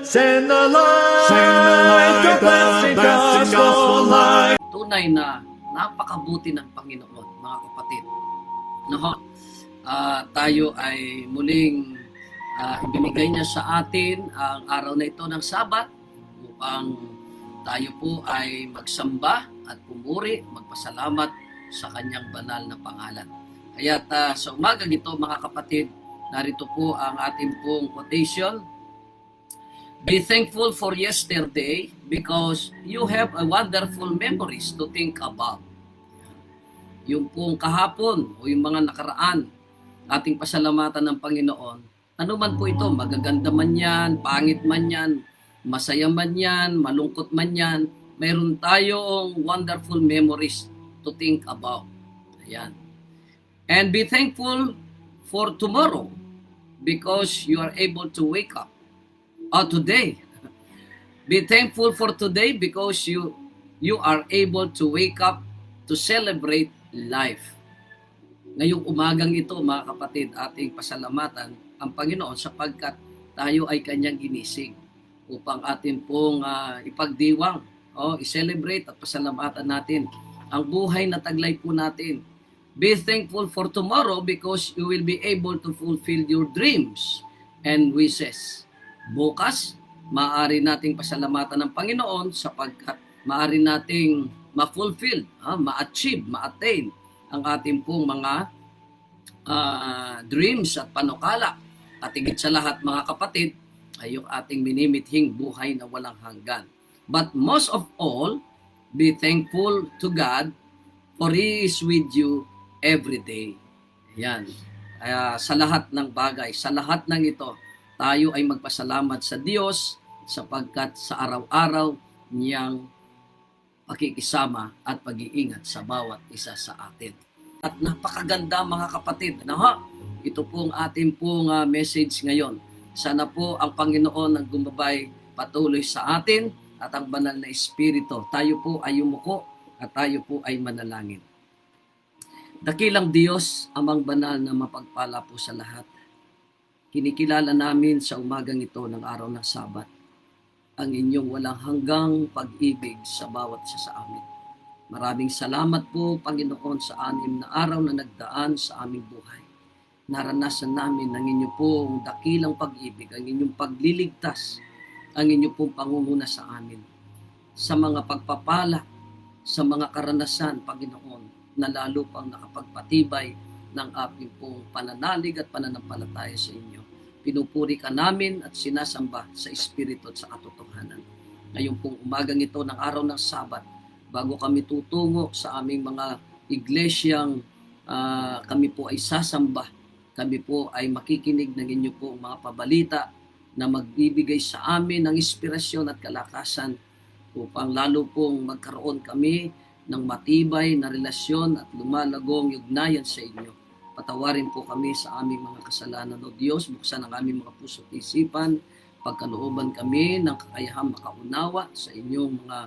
Send the light, the blessed gospel light. Tunay na napakabuti ng Panginoon, mga kapatid. No? Tayo ay muling ibinigay niya sa atin ang araw na ito ng Sabat upang tayo po ay magsamba at pumuri, magpasalamat sa kanyang banal na pangalan. Kaya sa umagang ito, mga kapatid, narito po ang ating pong quotation. Be thankful for yesterday because you have a wonderful memories to think about. Yung pong kahapon o yung mga nakaraan, ating pasalamatan ng Panginoon. Ano man po ito, magaganda man yan, pangit man yan, masaya man yan, malungkot man yan, mayroon tayong wonderful memories to think about. Ayan. And be thankful for tomorrow because you are able to wake up. Today. Be thankful for today because you are able to wake up to celebrate life. Ngayong umagang ito, mga kapatid, ating pasalamatan ang Panginoon sapagkat tayo ay kanyang ginising upang atin pong ipagdiwang, i-celebrate at pasalamatan natin ang buhay na taglay po natin. Be thankful for tomorrow because you will be able to fulfill your dreams and wishes. Bukas, maaari nating pasalamatan ng Panginoon sapagkat maaari nating ma-fulfill, ma-achieve, ma-attain ang ating pong mga dreams at panukala. At higit sa lahat, mga kapatid, ay yung ating minimithing buhay na walang hanggan. But most of all, be thankful to God for He is with you every day. Yan. Sa lahat ng bagay, sa lahat ng ito, tayo ay magpasalamat sa Diyos sapagkat sa araw-araw niyang pakikisama at pag-iingat sa bawat isa sa atin. At napakaganda, mga kapatid. Ito pong ating pong message ngayon. Sana po ang Panginoon ang gumabay patuloy sa atin at ang banal na Espiritu. Tayo po ay yumuko at tayo po ay manalangin. Dakilang Diyos, amang banal na mapagpala po sa lahat. Kinikilala namin sa umagang ito ng araw ng Sabat ang inyong walang hanggang pag-ibig sa bawat isa sa amin. Maraming salamat po, Panginoon, sa 6 na araw na nagdaan sa aming buhay. Naranasan namin ang inyong pong dakilang pag-ibig, ang inyong pagliligtas, ang inyong pong pangunguna sa amin. Sa mga pagpapala, sa mga karanasan, Panginoon, na lalo pang nakapagpatibay ng aming pong pananalig at pananampalataya sa inyo. Pinupuri ka namin at sinasamba sa Espiritu at sa katotohanan. Ngayon pong umagang ito ng araw ng Sabat, bago kami tutungo sa aming mga iglesyang kami po ay sasamba, kami po ay makikinig ng inyo po mga pabalita na magbibigay sa amin ng inspirasyon at kalakasan upang lalo pong magkaroon kami ng matibay na relasyon at lumalagong ugnayan sa inyo. Patawarin po kami sa aming mga kasalanan, O Diyos. Buksan ang aming mga puso at isipan. Pagkalooban kami ng kakayahang makaunawa sa inyong mga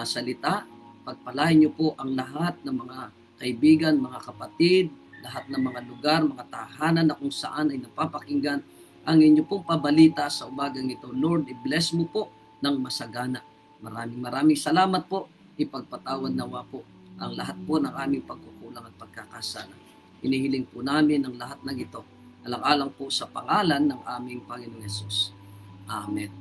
salita. Pagpalain niyo po ang lahat ng mga kaibigan, mga kapatid, lahat ng mga lugar, mga tahanan na kung saan ay napapakinggan ang inyo pong pabalita sa umagang ito. Lord, i-bless mo po ng masagana. Maraming salamat po. Ipagpatawad nawa po ang lahat po ng aming pagkukulang at pagkakasala. Inihiling po namin ang lahat ng ito. Alang-alang po sa pangalan ng aming Panginoong Hesus. Amen.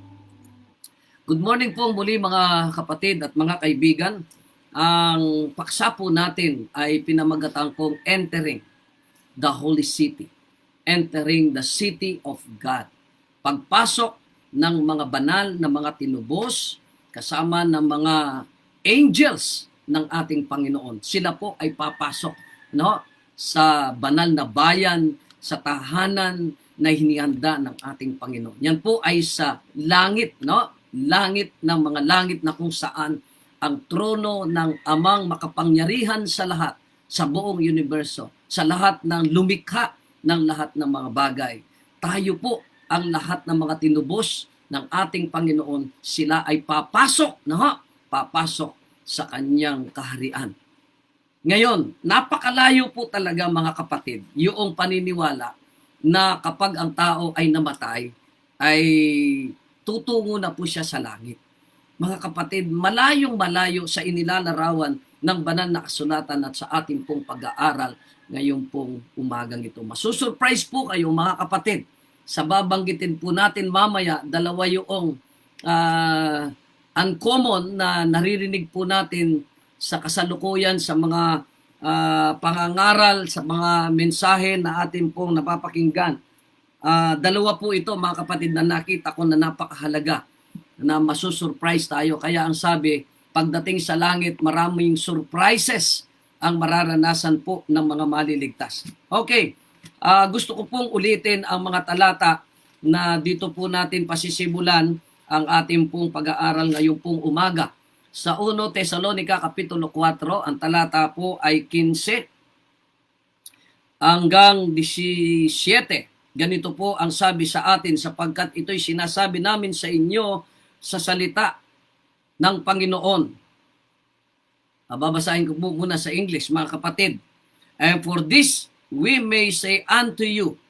Good morning po muli, mga kapatid at mga kaibigan. Ang paksa po natin ay pinamagatang pong entering the holy city. Entering the city of God. Pagpasok ng mga banal na mga tinubos kasama ng mga angels ng ating Panginoon. Sila po ay papasok, sa banal na bayan, sa tahanan na hinihanda ng ating Panginoon. Yan po ay sa langit, langit ng mga langit na kung saan ang trono ng amang makapangyarihan sa lahat, sa buong universo, sa lahat ng lumikha ng lahat ng mga bagay. Tayo po ang lahat ng mga tinubos ng ating Panginoon, sila ay papasok, papasok sa kanyang kaharian. Ngayon, napakalayo po talaga, mga kapatid, yung paniniwala na kapag ang tao ay namatay, ay tutungo na po siya sa langit. Mga kapatid, malayong malayo sa inilalarawan ng banal na kasulatan at sa ating pong pag-aaral ngayong pong umagang ito. Masusurprise po kayo mga kapatid. Sa babanggitin po natin mamaya, dalawa yung uncommon na naririnig po natin sa kasalukuyan, sa mga pangangaral, sa mga mensahe na atin pong napapakinggan. Dalawa po ito mga kapatid na nakita ko na napakahalaga na masusurprise tayo. Kaya ang sabi, pagdating sa langit, maraming surprises ang mararanasan po ng mga maliligtas. Okay, gusto ko pong ulitin ang mga talata na dito po natin pasisimulan ang ating pong pag-aaral ngayong pong umaga. Sa 1 Tesalonica Kapitulo 4, ang talata po ay 15 hanggang 17. Ganito po ang sabi sa atin, sapagkat ito'y sinasabi namin sa inyo sa salita ng Panginoon. Babasahin ko po muna sa English, mga kapatid. And for this we may say unto you,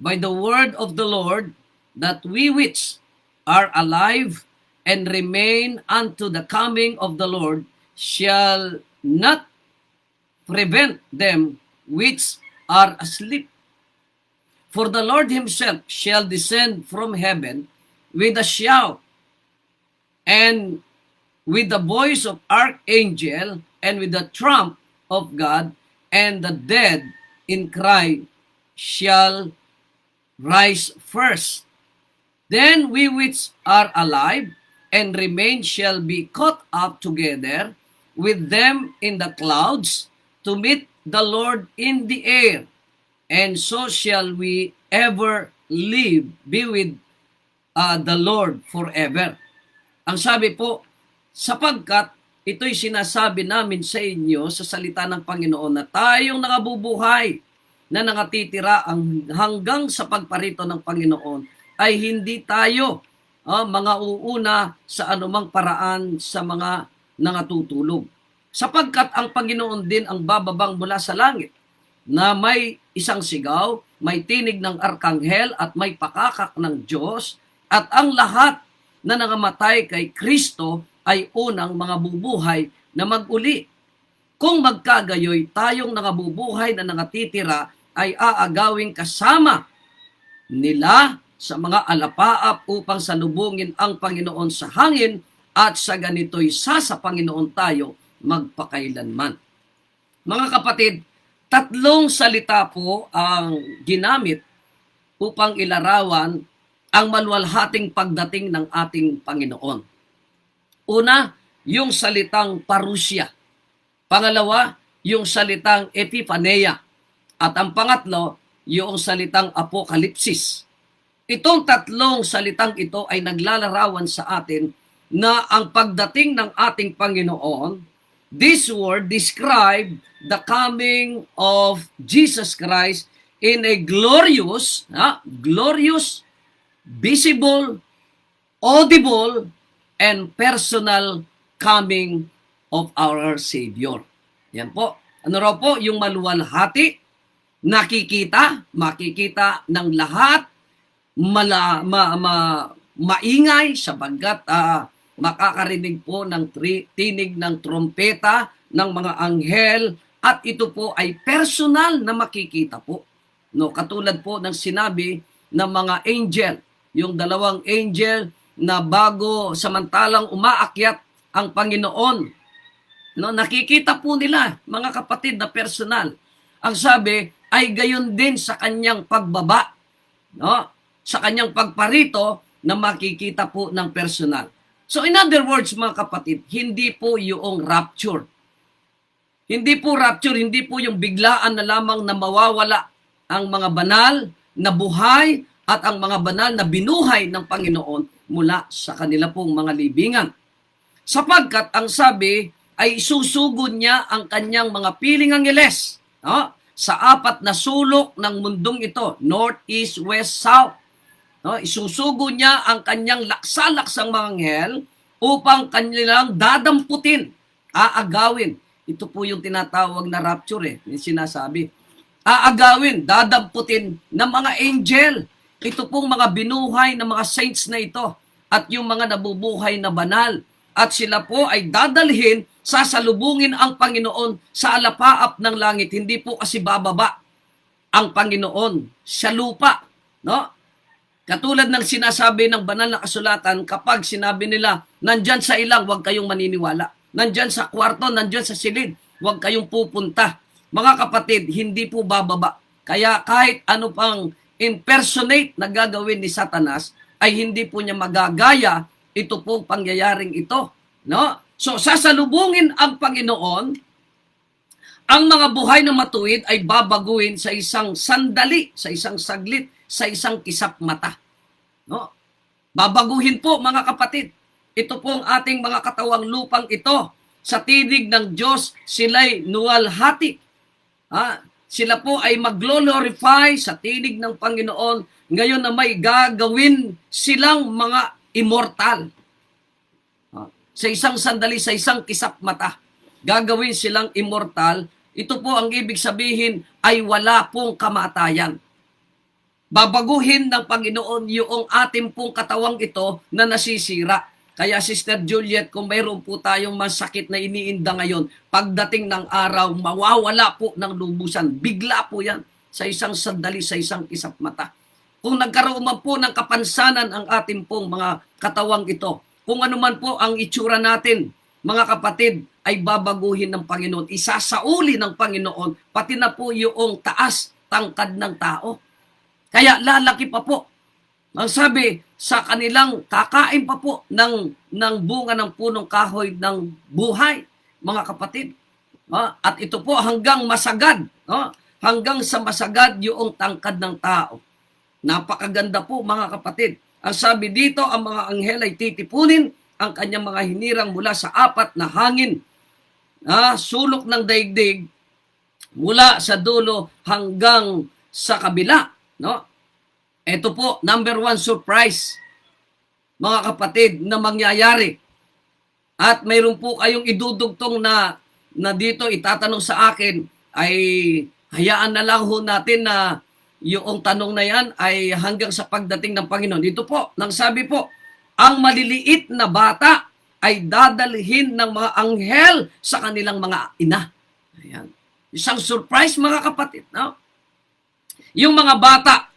by the word of the Lord, that we which are alive and remain unto the coming of the Lord shall not prevent them which are asleep. For the Lord himself shall descend from heaven with a shout, and with the voice of archangel, and with the trump of God, and the dead in Christ shall rise first. Then we which are alive and remain shall be caught up together with them in the clouds to meet the Lord in the air. And so shall we ever live, be with the Lord forever. Ang sabi po, sapagkat ito'y sinasabi namin sa inyo sa salita ng Panginoon na tayong nakabubuhay na nakatitira hanggang sa pagparito ng Panginoon ay hindi tayo mga uuna sa anumang paraan sa mga nangatutulog. Sapagkat ang Panginoon din ang bababang mula sa langit na may isang sigaw, may tinig ng arkanghel at may pakakak ng Diyos, at ang lahat na nangamatay kay Kristo ay unang mga bubuhay na mag-uli. Kung magkagayoy, tayong nangabubuhay na nangatitira ay aagawing kasama nila sa mga alapaap upang salubungin ang Panginoon sa hangin, at sa ganito'y sa Panginoon tayo magpakailanman. Mga kapatid, tatlong salita po ang ginamit upang ilarawan ang maluwalhating pagdating ng ating Panginoon. Una, yung salitang parusya. Pangalawa, yung salitang epiphania. At ang pangatlo, yung salitang apokalipsis. Itong tatlong salitang ito ay naglalarawan sa atin na ang pagdating ng ating Panginoon, this word describe the coming of Jesus Christ in a glorious, visible, audible, and personal coming of our Savior. Yan po. Ano raw po? Yung maluwalhati, makikita ng lahat, maingay sapagkat makakarinig po ng tinig ng trompeta ng mga anghel, at ito po ay personal na makikita po. No, katulad po ng sinabi ng mga angel, yung dalawang angel na bago samantalang umaakyat ang Panginoon, no, nakikita po nila, mga kapatid, na personal. Ang sabi ay gayon din sa kanyang pagbaba, no, sa kanyang pagparito na makikita po ng personal. So in other words, mga kapatid, hindi po yung rapture. Hindi po rapture, hindi po yung biglaan na lamang na mawawala ang mga banal na buhay at ang mga banal na binuhay ng Panginoon mula sa kanila pong mga libingan. Sapagkat ang sabi ay susugod niya ang kanyang mga piling angheles, no, sa apat na sulok ng mundong ito, north, east, west, south. No, isusugod niya ang kanyang laksa-laksang mga anghel upang kanilang dadamputin, aagawin. Ito po yung tinatawag na rapture, yung sinasabi. Aagawin, dadamputin ng mga angel. Ito pong mga binuhay ng mga saints na ito at yung mga nabubuhay na banal. At sila po ay dadalhin, sasalubungin ang Panginoon sa alapaap ng langit. Hindi po kasi bababa ang Panginoon sa lupa. No? Katulad ng sinasabi ng banal na kasulatan, kapag sinabi nila, nandyan sa ilang, huwag kayong maniniwala. Nandyan sa kwarto, nandyan sa silid, huwag kayong pupunta. Mga kapatid, hindi po bababa. Kaya kahit ano pang impersonate na gagawin ni Satanas, ay hindi po niya magagaya ito pong pangyayaring ito. No? So, sasalubungin ang Panginoon, ang mga buhay na matuwid ay babaguhin sa isang sandali, sa isang saglit, sa isang kisap mata. No? Babaguhin po, mga kapatid. Ito pong ating mga katawang lupang ito. Sa tinig ng Diyos, sila'y nuwalhati. Sila po ay mag-glorify sa tinig ng Panginoon ngayon na may gagawin silang mga immortal. Sa isang sandali, sa isang kisap mata, gagawin silang immortal. Ito po ang ibig sabihin ay wala pong kamatayan. Babaguhin ng Panginoon yung ating pong katawang ito na nasisira. Kaya Sister Juliet, kung mayroon po tayong masakit na iniinda ngayon, pagdating ng araw, mawawala po ng lubusan. Bigla po yan sa isang sandali, sa isang kisap mata. Kung nagkaroon man po ng kapansanan ang ating pong mga katawang ito, kung ano man po ang itsura natin, mga kapatid, ay babaguhin ng Panginoon. Isasauli ng Panginoon, pati na po yung taas, tangkad ng tao. Kaya lalaki pa po. Ang sabi, sa kanilang kakain pa po ng bunga ng punong kahoy ng buhay, mga kapatid. At ito po hanggang masagad, hanggang sa masagad yung tangkad ng tao. Napakaganda po, mga kapatid. Ang sabi dito, ang mga anghel ay titipunin ang kanyang mga hinirang mula sa apat na hangin. Sulok ng daigdig mula sa dulo hanggang sa kabila. No? Ito po, number 1 surprise, mga kapatid, na mangyayari. At mayroon po kayong idudugtong na dito itatanong sa akin, ay hayaan na lang ho natin na yung tanong na yan ay hanggang sa pagdating ng Panginoon. Dito po, nang sabi po, ang maliliit na bata ay dadalhin ng mga anghel sa kanilang mga ina. Ayan. Isang surprise, mga kapatid. No? Yung mga bata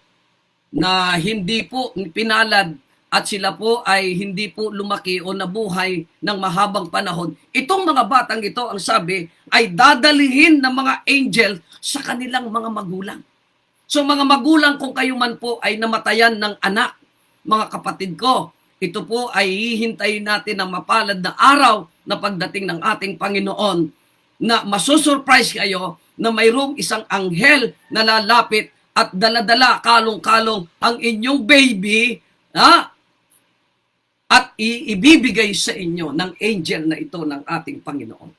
na hindi po pinalad at sila po ay hindi po lumaki o nabuhay ng mahabang panahon, itong mga batang ito, ang sabi, ay dadalhin ng mga angel sa kanilang mga magulang. So mga magulang, kung kayo man po ay namatayan ng anak, mga kapatid ko, ito po ay hihintayin natin ng mapalad na araw na pagdating ng ating Panginoon na masusurprise kayo na mayroong isang anghel na lalapit at daladala kalong-kalong ang inyong baby at ibibigay sa inyo ng angel na ito ng ating Panginoon.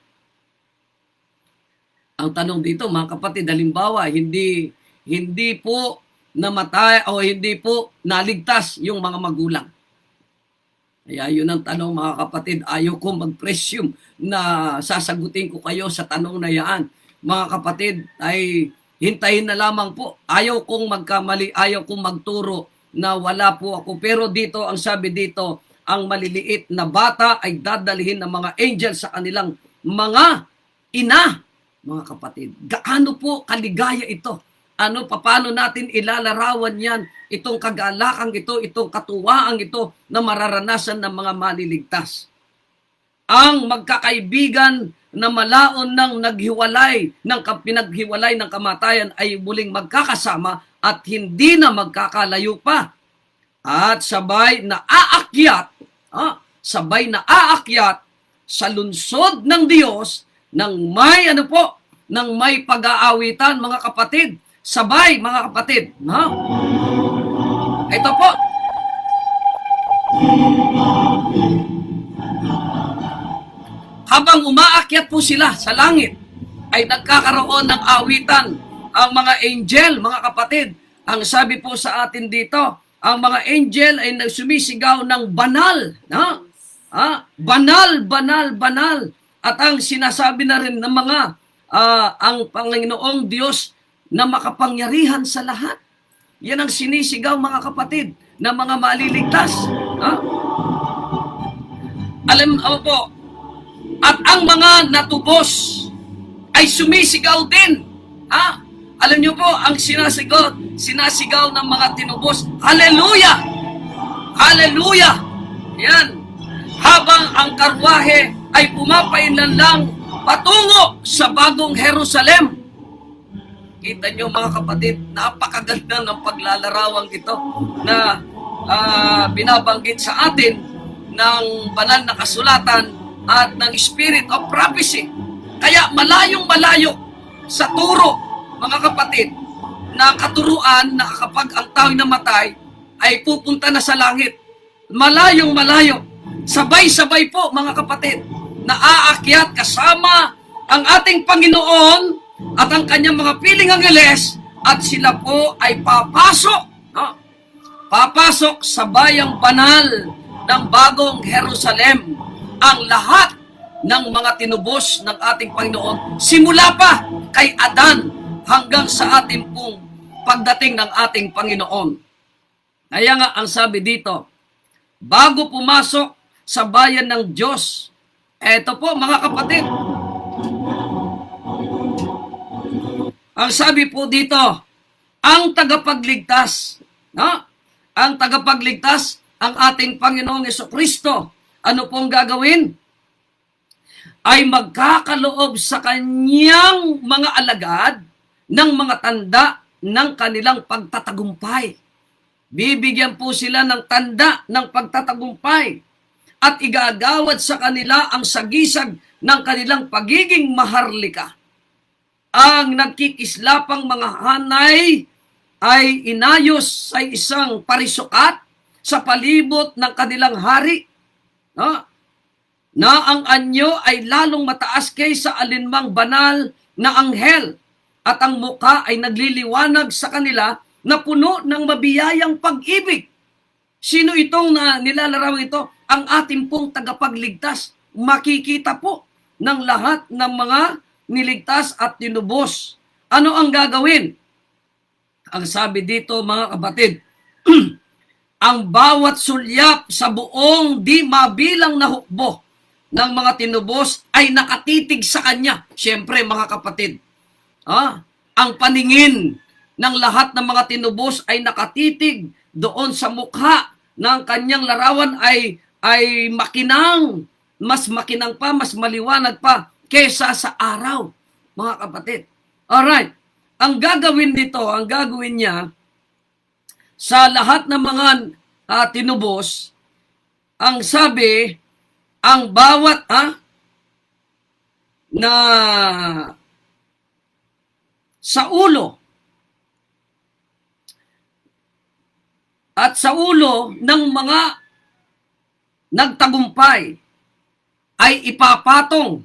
Ang tanong dito, mga kapatid, halimbawa, hindi po namatay o hindi po naligtas yung mga magulang. Kaya yun ang tanong, mga kapatid. Ayaw ko mag-presume na sasagutin ko kayo sa tanong na yan. Mga kapatid, ay hintayin na lamang po. Ayaw kong magkamali, ayaw kong magturo na wala po ako. Pero dito, ang sabi dito, ang maliliit na bata ay dadalhin ng mga angel sa kanilang mga ina. Mga kapatid, gaano po kaligaya ito? Paano natin ilalarawan yan, itong kagalakang ito, itong katuwaang ito na mararanasan ng mga maliligtas. Ang magkakaibigan na malaon ng pinaghiwalay ng kamatayan ay muling magkakasama at hindi na magkakalayo pa. At sabay na aakyat sa lungsod ng Diyos ng may pag-aawitan, mga kapatid. Sabay, mga kapatid. Ito po. Habang umaakyat po sila sa langit, ay nagkakaroon ng awitan ang mga angel, mga kapatid. Ang sabi po sa atin dito, ang mga angel ay nagsumisigaw ng banal. Banal, banal, banal. At ang sinasabi na rin ng mga ang Panginoong Diyos na makapangyarihan sa lahat. Yan ang sinisigaw, mga kapatid, ng mga maliligtas. Ha? Alam mo po, at ang mga natubos ay sumisigaw din. Ha? Alam niyo po, ang sinasigaw ng mga tinubos, Hallelujah! Hallelujah! Yan. Habang ang karwahe ay pumapainlan lang patungo sa bagong Jerusalem. Kita niyo mga kapatid, napakaganda ng paglalarawang ito na binabanggit sa atin ng banal na kasulatan at ng spirit of prophecy. Kaya malayong malayo sa turo, mga kapatid, na katuruan na kapag ang tao'y namatay ay pupunta na sa langit. Malayong malayo. Sabay-sabay po, mga kapatid, na aakyat kasama ang ating Panginoon at ang kanyang mga piling angeles at sila po ay papasok. No? Papasok sa bayang banal ng bagong Jerusalem. Ang lahat ng mga tinubos ng ating Panginoon, simula pa kay Adan hanggang sa ating pong pagdating ng ating Panginoon. Kaya nga ang sabi dito, bago pumasok sa bayan ng Diyos, eto po mga kapatid, ang sabi po dito, ang tagapagligtas, no? Ang tagapagligtas, ang ating Panginoong Jesucristo, ano pong gagawin? Ay magkakaloob sa kanyang mga alagad ng mga tanda ng kanilang pagtatagumpay. Bibigyan po sila ng tanda ng pagtatagumpay at igagawad sa kanila ang sagisag ng kanilang pagiging maharlika. Ang nagkikislapang mga hanay ay inayos sa isang parisukat sa palibot ng kanilang hari, no? Na ang anyo ay lalong mataas kaysa alinmang banal na anghel at ang mukha ay nagliliwanag sa kanila na puno ng mabiyayang pag-ibig. Sino itong nilalarawan ito? Ang ating pong tagapagligtas. Makikita po ng lahat ng mga niligtas at tinubos. Ano ang gagawin? Ang sabi dito mga kapatid, ang bawat sulyap sa buong di mabilang na hukbo ng mga tinubos ay nakatitig sa kanya. Siyempre mga kapatid, ang paningin ng lahat ng mga tinubos ay nakatitig doon sa mukha ng kanyang larawan ay makinang, mas makinang pa, mas maliwanag pa kesa sa araw, mga kapatid. Alright, ang gagawin nito, ang gagawin niya sa lahat ng mga tinubos, ang sabi, ang bawat na sa ulo at sa ulo ng mga nagtagumpay ay ipapatong,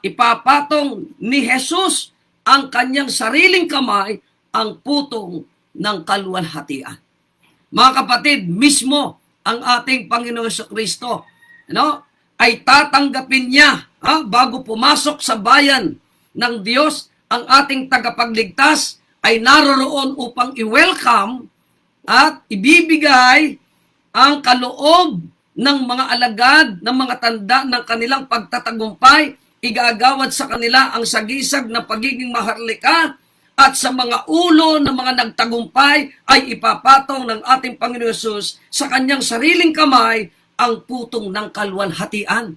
ipapatong ni Jesus ang kanyang sariling kamay, ang putong ng kaluwalhatian. Mga kapatid, mismo ang ating Panginoon Jesucristo, ay tatanggapin niya bago pumasok sa bayan ng Diyos. Ang ating tagapagligtas ay naroroon upang i-welcome at ibibigay ang kaloob ng mga alagad, ng mga tanda ng kanilang pagtatagumpay. Igagawad sa kanila ang sagisag na pagiging maharlika at sa mga ulo ng mga nagtagumpay ay ipapatong ng ating Panginoon Jesus sa kanyang sariling kamay ang putong ng kaluwalhatian.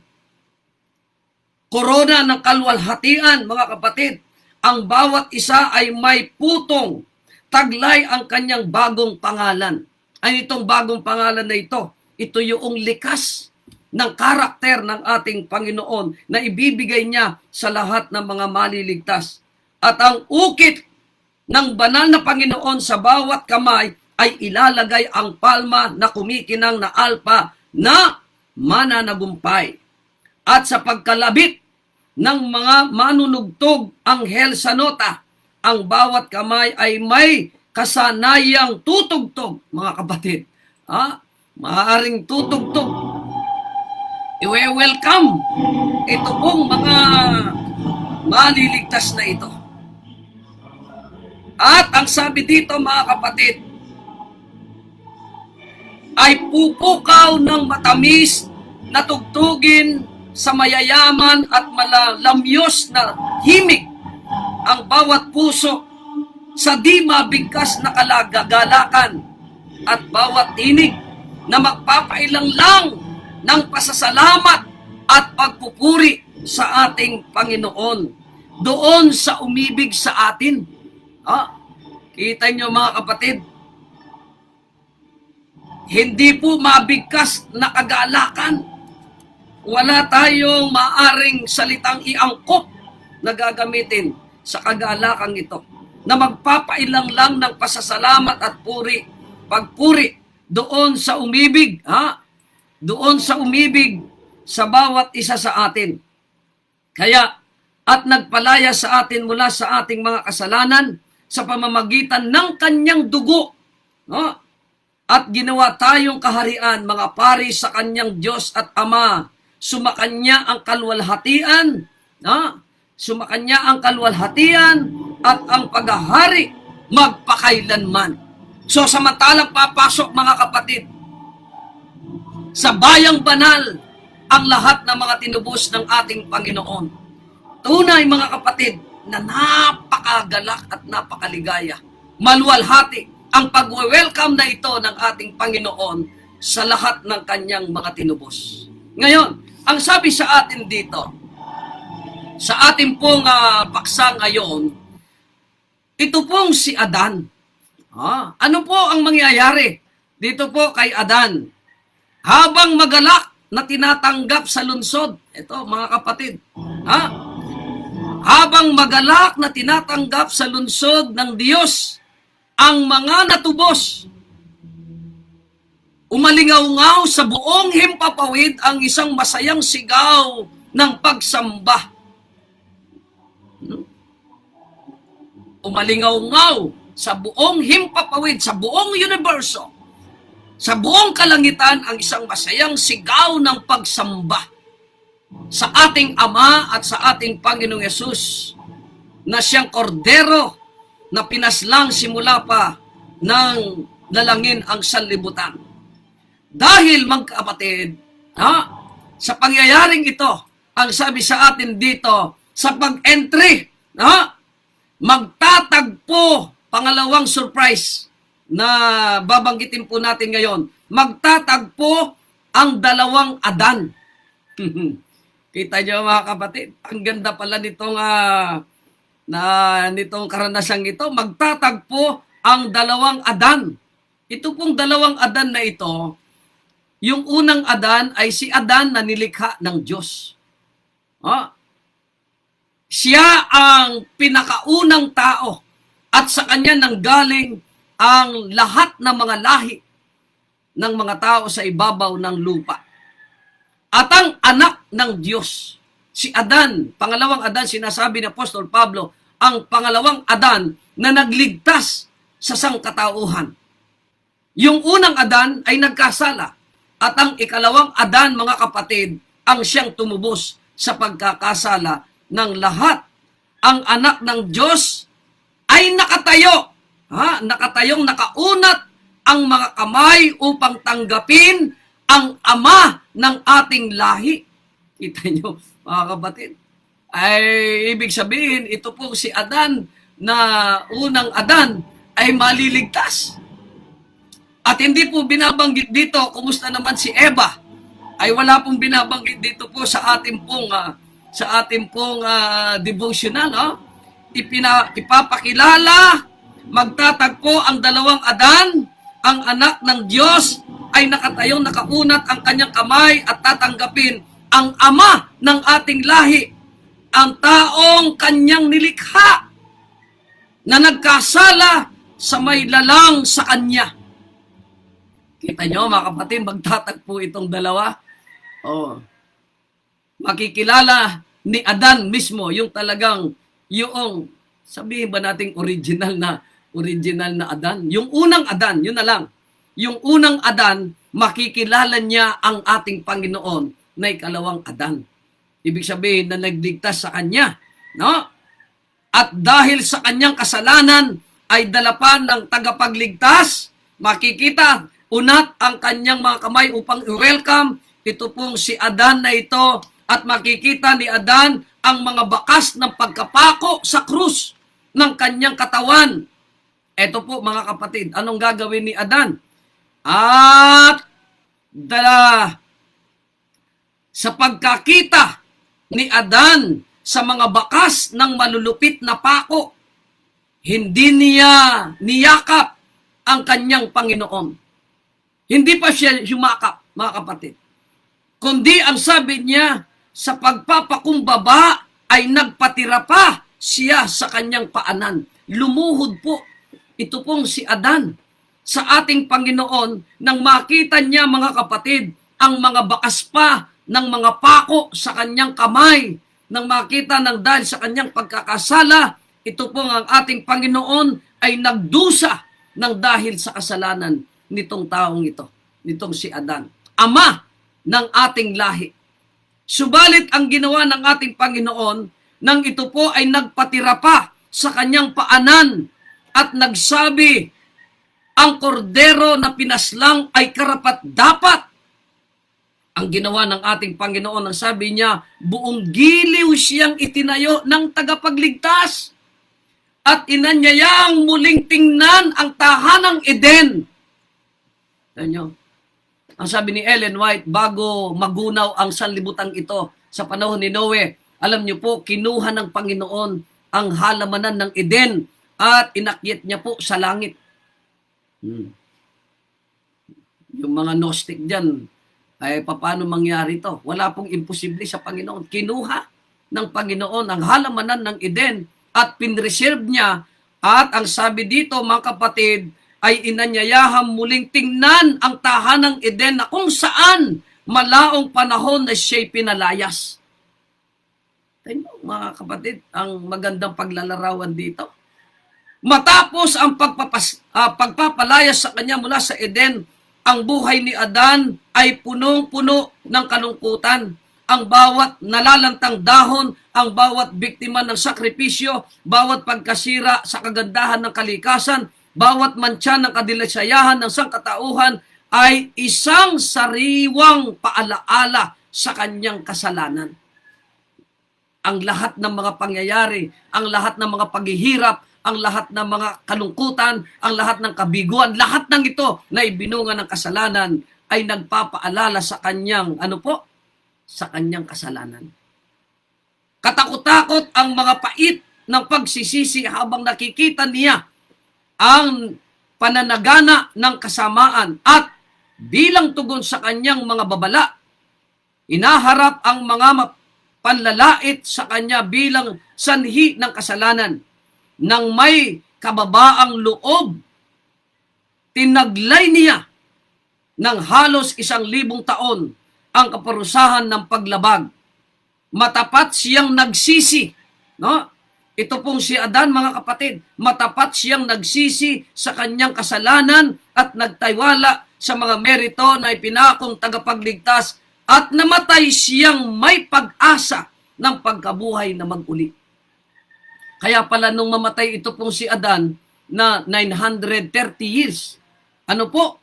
Korona ng kaluwalhatian, mga kapatid. Ang bawat isa ay may putong. Taglay ang kanyang bagong pangalan. Ay itong bagong pangalan na ito, ito yung likas ng karakter ng ating Panginoon na ibibigay niya sa lahat ng mga maliligtas. At ang ukit ng banal na Panginoon sa bawat kamay ay ilalagay ang palma na kumikinang na alpa na mananagumpay. At sa pagkalabit ng mga manunugtog anghel sa nota, ang bawat kamay ay may kasanayang tutugtog, mga kapatid. Maaaring tutugtog. I-welcome ito pong mga maliligtas na ito. At ang sabi dito, mga kapatid, ay pupukaw ng matamis na tugtugin sa mayayaman at malalamyos na himig ang bawat puso sa di mabigkas na kalagagalakan at bawat tinig na magpapailang lang ng pasasalamat at pagpupuri sa ating Panginoon doon sa umibig sa atin. Kita nyo mga kapatid, hindi po mabigkas na kagalakan. Wala tayong maaring salitang iangkop na gagamitin sa kagalakang ito na magpapailang lang ng pasasalamat at pagpuri doon sa umibig, doon sa umibig sa bawat isa sa atin. Kaya, at nagpalaya sa atin mula sa ating mga kasalanan sa pamamagitan ng kanyang dugo. At ginawa tayong kaharian, mga pari sa kanyang Diyos at Ama. Sumakanya ang kalwalhatian, sumakanya ang kalwalhatian at ang paghahari magpakailanman. So samantalang papasok mga kapatid, sa bayang banal ang lahat ng mga tinubos ng ating Panginoon. Tunay mga kapatid na napakagalak at napakaligaya. Maluwalhati ang pag-welcome na ito ng ating Panginoon sa lahat ng kanyang mga tinubos. Ngayon, ang sabi sa atin dito, sa ating pong paksa ngayon, ito pong si Adan. Ano po ang mangyayari dito po kay Adan? Habang magalak na tinatanggap sa lungsod, ito mga kapatid, habang magalak na tinatanggap sa lungsod ng Diyos ang mga natubos, umalingaw-ngaw sa buong himpapawid ang isang masayang sigaw ng pagsamba. Umalingaw-ngaw sa buong himpapawid, sa buong universo, sa buong kalangitan ang isang masayang sigaw ng pagsamba sa ating Ama at sa ating Panginoong Yesus na siyang kordero na pinaslang simula pa ng lalangin ang sanlibutan. Dahil magkapatid, sa pangyayaring ito, ang sabi sa atin dito, sa pag-entry, magtatagpo, pangalawang surprise na babanggitin po natin ngayon, magtatagpo ang dalawang Adan. Kita nyo mga kapatid, ang ganda pala nitong nitong karanasang ito, magtatagpo ang dalawang Adan. Ito pong dalawang Adan na ito, yung unang Adan ay si Adan na nilikha ng Diyos. Siya ang pinakaunang tao at sa kanya nanggaling ang lahat ng mga lahi ng mga tao sa ibabaw ng lupa. At ang anak ng Diyos, si Adan, pangalawang Adan, sinasabi ni Apostol Pablo, ang pangalawang Adan na nagligtas sa sangkatauhan. Yung unang Adan ay nagkasala at ang ikalawang Adan, mga kapatid, ang siyang tumubos sa pagkakasala ng lahat. Ang anak ng Diyos ay nakatayo, nakatayong nakaunat ang mga kamay upang tanggapin ang ama ng ating lahi. Kita nyo, mga kapatid. Ay, ibig sabihin, ito po si Adan na unang Adan ay maliligtas. At hindi po binabanggit dito, kumusta naman si Eva? Ay wala pong binabanggit dito po sa ating pong devotional. Ipapakilala, magtatagpo ang dalawang Adan, ang anak ng Diyos ay nakatayong nakaunat ang kanyang kamay at tatanggapin ang ama ng ating lahi, ang taong kanyang nilikha na nagkasala sa may lalang sa kanya. Kita nyo mga kapatid, magtatagpo itong dalawa. Makikilala ni Adan mismo, yung talagang, yung, sabihin ba nating original na Adan? Yung unang Adan, yun na lang. Yung unang Adan, makikilala niya ang ating Panginoon na ikalawang Adan. Ibig sabihin na nagligtas sa kanya. No? At dahil sa kanyang kasalanan ay dalapan ng tagapagligtas, makikita unat ang kanyang mga kamay upang i-welcome ito pong si Adan na ito, at makikita ni Adan ang mga bakas ng pagkapako sa krus ng kanyang katawan. Ito po mga kapatid, anong gagawin ni Adan? At sa pagkakita ni Adan sa mga bakas ng malulupit na pako, hindi niya niyakap ang kanyang Panginoon. Hindi pa siya yumakap, mga kapatid. Kundi ang sabi niya, sa pagpapakumbaba ay nagpatira pa siya sa kanyang paanan. Lumuhod po. Ito pong si Adan sa ating Panginoon nang makita niya, mga kapatid, ang mga bakas pa ng mga pako sa kanyang kamay. Nang makita ng dahil sa kanyang pagkakasala, ito pong ang ating Panginoon ay nagdusa ng dahil sa kasalanan nitong taong ito, nitong si Adan, ama ng ating lahi. Subalit ang ginawa ng ating Panginoon, nang ito po ay nagpatira pa sa kanyang paanan at nagsabi, ang kordero na pinaslang ay karapat-dapat. Ang ginawa ng ating Panginoon, ang sabi niya, buong giliw siyang itinayo ng tagapagligtas at inanyayang muling tingnan ang tahanang Eden. Tanyo, ang sabi ni Ellen White, bago magunaw ang sanlibutan ito sa panahon ni Noe, alam niyo po, kinuha ng Panginoon ang halamanan ng Eden at inakyat niya po sa langit. Yung mga Gnostic dyan, ay paano mangyari ito? Wala pong imposible sa Panginoon. Kinuha ng Panginoon ang halamanan ng Eden at pinreserve niya. At ang sabi dito, mga kapatid, ay inanyayahang muling tingnan ang tahanang Eden na kung saan malaong panahon na siya'y pinalayas. Tingnan, mga kapatid, ang magandang paglalarawan dito. Matapos ang pagpapalayas sa kanya mula sa Eden, ang buhay ni Adan ay punong-puno ng kalungkutan. Ang bawat nalalantang dahon, ang bawat biktima ng sakripisyo, bawat pagkasira sa kagandahan ng kalikasan, bawat mantsa ng kadilasayahan ng sangkatauhan ay isang sariwang paalaala sa kanyang kasalanan. Ang lahat ng mga pangyayari, ang lahat ng mga paghihirap, ang lahat ng mga kalungkutan, ang lahat ng kabiguan, lahat ng ito na ibinunga ng kasalanan ay nagpapaalala sa kanyang, sa kanyang kasalanan. Katakot-takot ang mga pait ng pagsisisi habang nakikita niya ang pananagana ng kasamaan at bilang tugon sa kanyang mga babala, inaharap ang mga panlalait sa kanya bilang sanhi ng kasalanan. Nang may kababaang loob, tinaglay niya ng halos 1,000 taon ang kaparusahan ng paglabag. Matapat siyang nagsisi, no? Ito pong si Adan, mga kapatid, matapat siyang nagsisi sa kanyang kasalanan at nagtaywala sa mga merito na ipinakong tagapagligtas at namatay siyang may pag-asa ng pagkabuhay na mag-uli. Kaya pala nung mamatay ito pong si Adan na 930 years,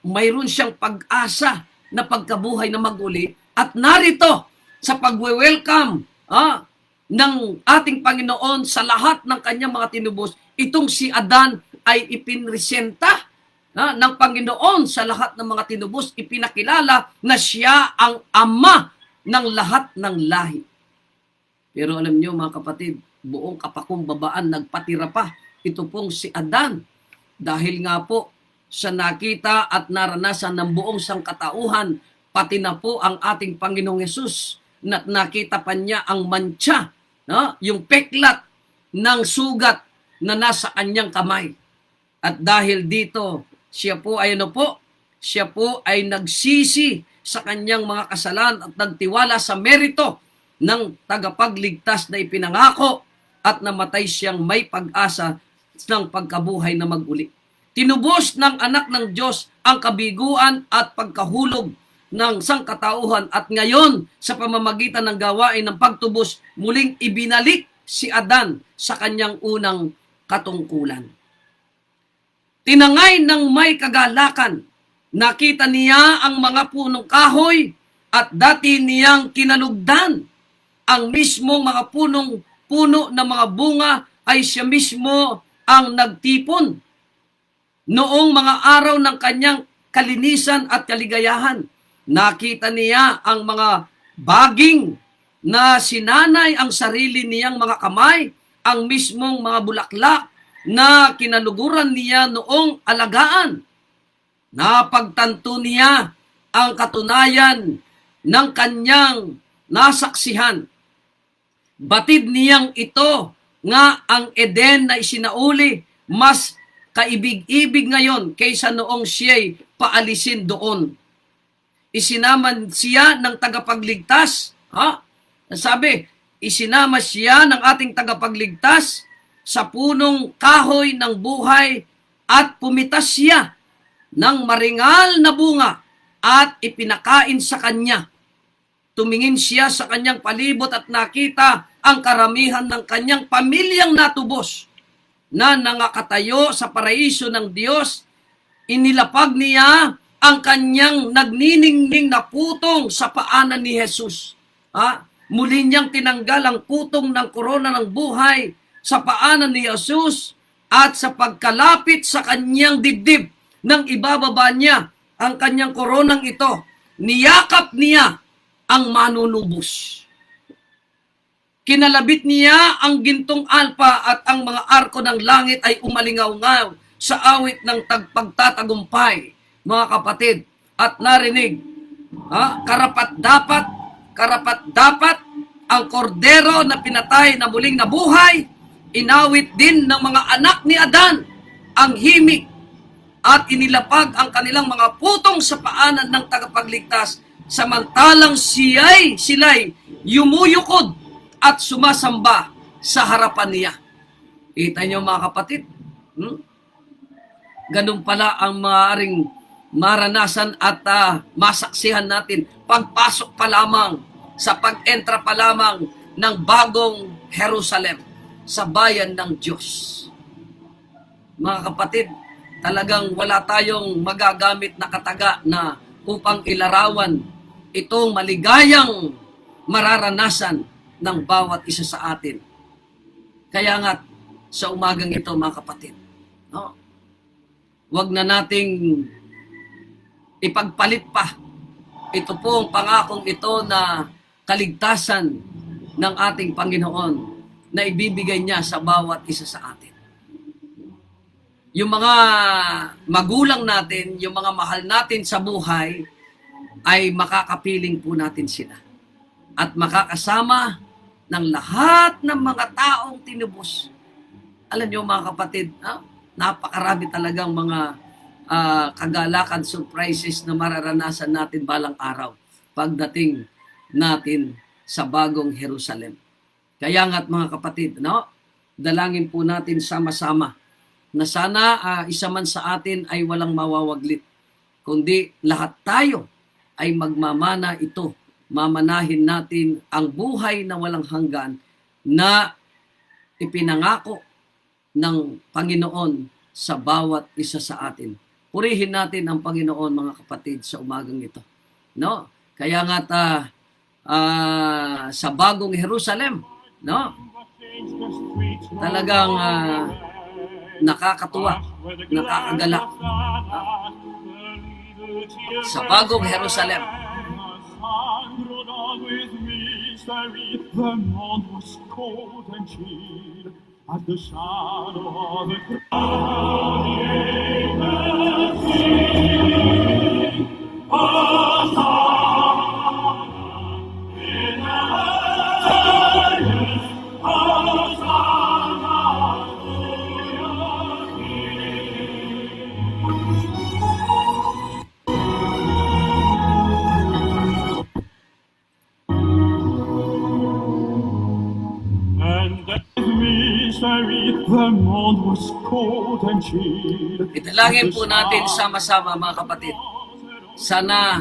mayroon siyang pag-asa na pagkabuhay na mag-uli at narito sa pagwe-welcome ng ating Panginoon sa lahat ng kanyang mga tinubos, itong si Adan ay ipinresenta ng Panginoon sa lahat ng mga tinubos, ipinakilala na siya ang ama ng lahat ng lahi. Pero alam niyo, mga kapatid, buong kapakumbabaan nagpatira pa ito pong si Adan dahil nga po sa nakita at naranasan ng buong sangkatauhan, pati na po ang ating Panginoong Hesus na nakita pa niya ang mantsa, yung peklat ng sugat na nasa kanyang kamay. At dahil dito, siya po ay nagsisi sa kanyang mga kasalanan at nagtiwala sa merito ng tagapagligtas na ipinangako at namatay siyang may pag-asa ng pagkabuhay na mag-uli. Tinubos ng anak ng Diyos ang kabiguan at pagkahulog ng sangkatauhan at ngayon sa pamamagitan ng gawain ng pagtubos muling ibinalik si Adan sa kanyang unang katungkulan. Tinangay ng may kagalakan Nakita niya ang mga punong kahoy at dati niyang kinalugdan. Ang mismong mga puno ng mga bunga ay siya mismo ang nagtipon noong mga araw ng kanyang kalinisan at kaligayahan. Nakita niya ang mga baging na sinanay ang sarili niyang mga kamay, ang mismong mga bulaklak na kinaluguran niya noong alagaan. Napagtanto niya ang katunayan ng kanyang nasaksihan. Batid niyang ito nga ang Eden na isinauli, mas kaibig-ibig ngayon kaysa noong siya'y paalisin doon. Isinaman siya ng tagapagligtas. Sabi, isinama siya ng ating tagapagligtas sa punong kahoy ng buhay at pumitas siya ng maringal na bunga at ipinakain sa kanya. Tumingin siya sa kanyang palibot at nakita ang karamihan ng kanyang pamilyang natubos na nangakatayo sa paraiso ng Diyos. Inilapag niya ang kanyang nagniningning na putong sa paanan ni Jesus. Muli niyang tinanggal ang putong ng korona ng buhay sa paanan ni Jesus at sa pagkalapit sa kanyang dibdib nang ibababa niya ang kanyang koronang ito, niyakap niya ang manunubos. Kinalabit niya ang gintong alpa at ang mga arko ng langit ay umalingaw-ngaw sa awit ng pagtatagumpay, mga kapatid. At narinig, karapat-dapat ang kordero na pinatay na muling nabuhay, inawit din ng mga anak ni Adan ang himig at inilapag ang kanilang mga putong sa paanan ng tagapagligtas, samantalang sila'y yumuyukod at sumasamba sa harapan niya. Kita niyo mga kapatid? Ganun pala ang maaaring maranasan at masaksihan natin pagpasok pa lamang, sa pag-entra pa lamang ng bagong Jerusalem, sa bayan ng Diyos. Mga kapatid, talagang wala tayong magagamit na kataga na upang ilarawan itong maligayang mararanasan ng bawat isa sa atin. Kaya nga, sa umagang ito, mga kapatid, wag na nating ipagpalit pa ito pong pangakong ito na kaligtasan ng ating Panginoon na ibibigay niya sa bawat isa sa atin. Yung mga magulang natin, yung mga mahal natin sa buhay, ay makakapiling po natin sila. At makakasama ng lahat ng mga taong tinubos. Alam niyo mga kapatid, napakarami talagang mga kagalakan, surprises na mararanasan natin balang araw pagdating natin sa bagong Jerusalem. Kaya nga't mga kapatid, dalangin po natin sama-sama na sana isa man sa atin ay walang mawawaglit, kundi lahat tayo ay magmamana ito. Mamanahin natin ang buhay na walang hanggan na ipinangako ng Panginoon sa bawat isa sa atin. Purihin natin ang Panginoon, mga kapatid, sa umagang ito. Kaya nga sa bagong Jerusalem, talagang nakakatuwa, nakakagalak. Sa bagong Jerusalem, the moon was cold and chill at the shadow of the crown. The moon was cold and chill. Italangin po natin sama-sama, mga kapatid. Sana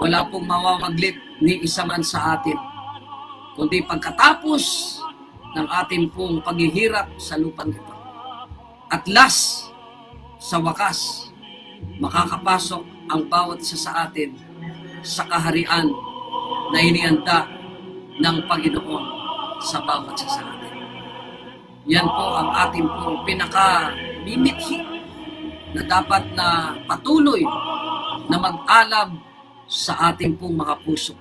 wala pong mawawaglit ni isa man sa atin, kundi pagkatapos ng ating pong paghihirap sa lupang ito. At last, sa wakas, makakapasok ang bawat isa sa atin sa kaharian na inihanda ng Panginoon sa bawat isa sa atin. Yan po ang ating pong pinaka-mimithi na dapat na patuloy na mag-alab sa ating pong mga puso.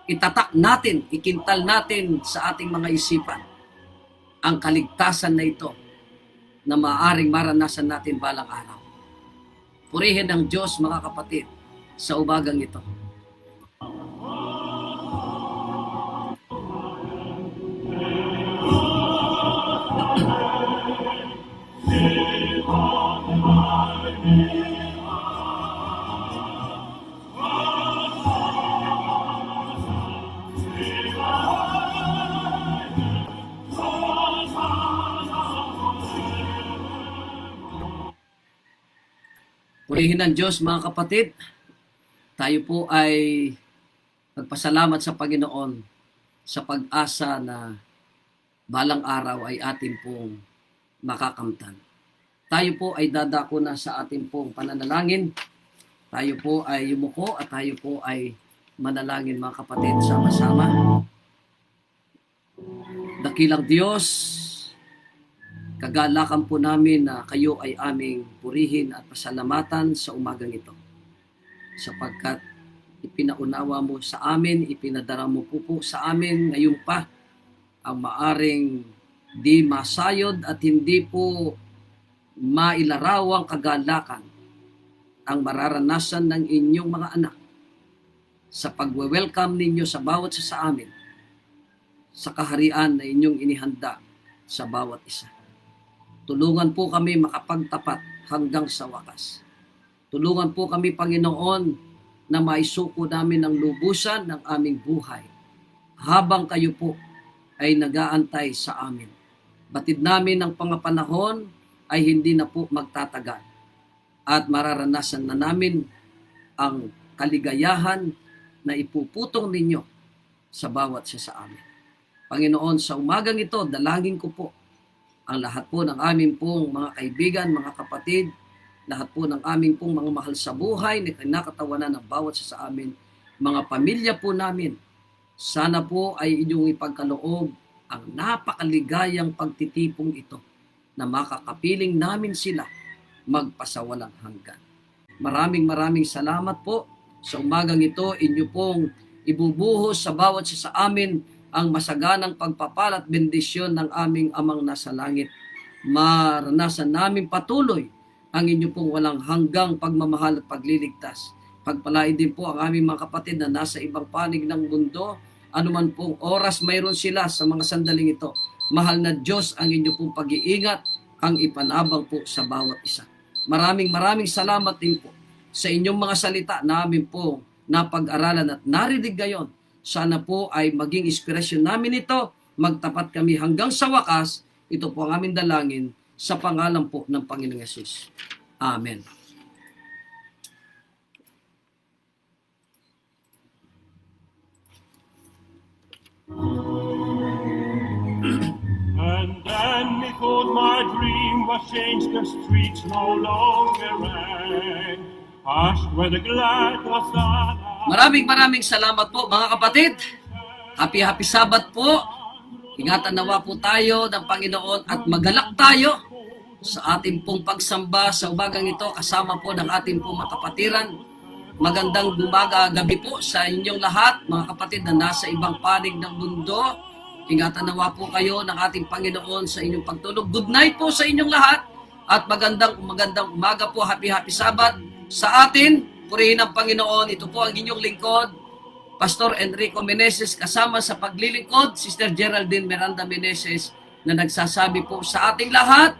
Itatak natin, ikintal natin sa ating mga isipan ang kaligtasan na ito na maaaring maranasan natin balang araw. Purihin ng Diyos, mga kapatid, sa umagang ito. Purihin ng Diyos, mga kapatid. Tayo po ay magpasalamat sa Panginoon sa pag-asa na balang araw ay atin pong makakamtan. Tayo po ay dadako na sa ating pong pananalangin. Tayo po ay yumuko at tayo po ay manalangin, mga kapatid, sama-sama. Dakilang Diyos, kagalakan po namin na kayo ay aming purihin at pasalamatan sa umagang ito. Sapagkat ipinaunawa mo sa amin, ipinadara mo po sa amin ngayon pa ang maaring di masayod at hindi po mailarawang kagalakan ang mararanasan ng inyong mga anak sa pagwe-welcome ninyo sa bawat isa sa amin sa kaharian na inyong inihanda sa bawat isa. Tulungan po kami makapagtapat hanggang sa wakas. Tulungan po kami, Panginoon, na maisuko namin ang lubusan ng aming buhay habang kayo po ay nag-aantay sa amin. Batid namin ang pangapanahon ay hindi na po magtatagal at mararanasan na namin ang kaligayahan na ipuputong ninyo sa bawat isa sa amin. Panginoon, sa umagang ito, dalangin ko po ang lahat po ng aming pong mga kaibigan, mga kapatid, lahat po ng aming pong mga mahal sa buhay na kinakatawanan ng bawat isa sa amin, mga pamilya po namin. Sana po ay inyong ipagkaloob ang napakaligayang pagtitipong ito na makakapiling namin sila magpasawalang hanggan. Maraming salamat po sa umagang ito. Inyo pong ibubuhos sa bawat isa sa amin ang masaganang pagpapala at bendisyon ng aming Amang nasa langit. Maranasan namin patuloy ang inyo pong walang hanggang pagmamahal at pagliligtas. Pagpalain din po ang aming mga kapatid na nasa ibang panig ng mundo, anuman pong oras mayroon sila sa mga sandaling ito. Mahal na Diyos, ang inyo pong pag-iingat, ang ipanabang po sa bawat isa. Maraming salamat din po sa inyong mga salita na amin po napag-aralan at narinig ngayon. Sana po ay maging inspirasyon namin ito. Magtapat kami hanggang sa wakas. Ito po ang aming dalangin sa pangalan po ng Panginoong Yesus. Amen. And then methought my dream was changed, the streets no longer rang. Hushed where the glad Hosanna. Maraming salamat po, mga kapatid. Happy Sabbath po. Ingatan nawa po tayo ng Panginoon at magalak tayo sa ating pong pagsamba sa umagang ito kasama po ng ating pong makapatiran. Magandang gabi po sa inyong lahat, mga kapatid na nasa ibang panig ng mundo. Ingatan nawa po kayo ng ating Panginoon sa inyong pagtulog. Good night po sa inyong lahat at magandang umaga po. Happy Sabbath sa atin. Purihin ang Panginoon. Ito po ang inyong lingkod, Pastor Enrico Meneses, kasama sa paglilingkod, Sister Geraldine Miranda Meneses, na nagsasabi po sa ating lahat,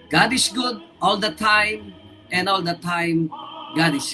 God is good all the time, and all the time, God is good.